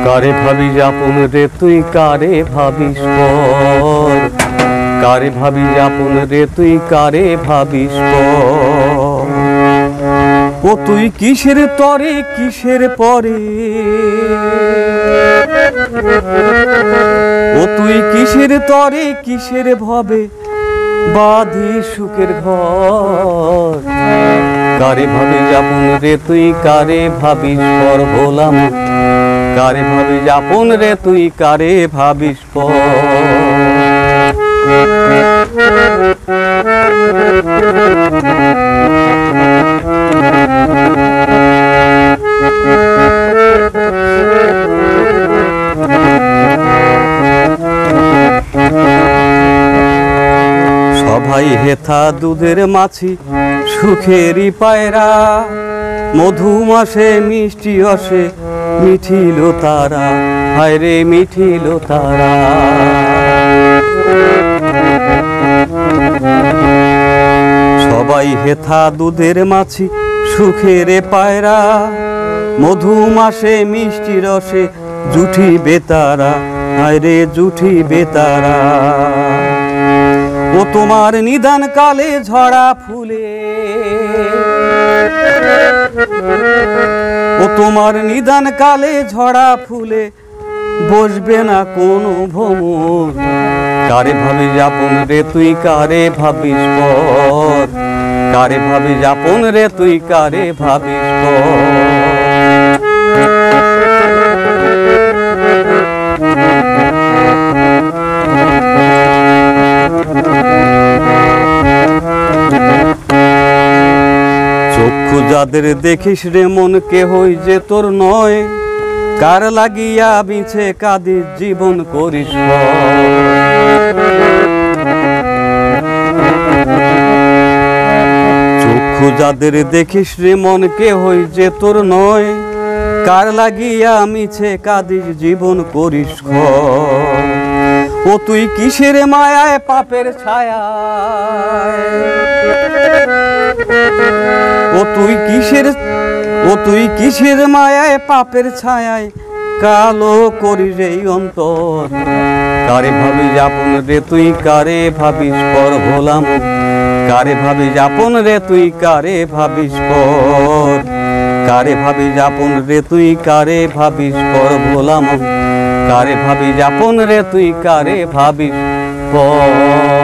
কারে ভাবিস আপন রে তুই কারে ভাবিস পর, কারে ভাবিস আপন রে তুই কারে ভাবিস পর। ও তুই কিসের তরে কিসের পরে, ও তুই কিসের তরে কিসের ভবে বাঁধি সুখের ঘর। কারে ভাবিস আপন রে তুই কারে ভাবিস পর, বললাম কারে ভাবিস আপন রে তুই কারে ভাবিস পর। সবাই হেথা দুধের মাছি সুখেরই পায়রা, মধু মাসে মিষ্টি আসে মিঠিল তারা, হায় রে মিঠিল তারা। সবাই হেথা দুধের মাছি সুখের পায়রা, মধু মাসে মিষ্টি রসে জুঠি বেতারা, হায় রে জুঠি বেতারা। ও তোমার নিদান কালে ঝরা ফুলে, ও তোমার নিদান কালে ঝরা ফুলে বসবে না কোনো ভ্রমর। কারে ভাবিস আপন রে তুই কারে ভাবিস পর, কারে ভাবিস আপন রে তুই কারে ভাবিস পর। চক্ষু যাদের দেখিস রে মন কেহই যে তোর নয়, কার লাগিয়া বিছে কাঁদিস জীবন করিস ভয়। চক্ষু যাদের দেখিস রে মন কেহই যে তোর নয়, কার লাগিয়া মিছে কাঁদিস জীবন করিস ক্ষয়। ও তুই কিসের মায়ায় পাপের ছায়ায়, ও তুই কিসের মায়ায় পাপের ছায়ায় কালো করিস এই অন্তর। কারে ভাবিস আপন রে তুই কারে ভাবিস পর, ভোলাম কারে ভাবিস আপন রে তুই কারে ভাবিস পর। কারে ভাবিস আপন রে তুই কারে ভাবিস পর, ভোলাম কারে ভাবিস আপন রে তুই কারে ভাবিস পর।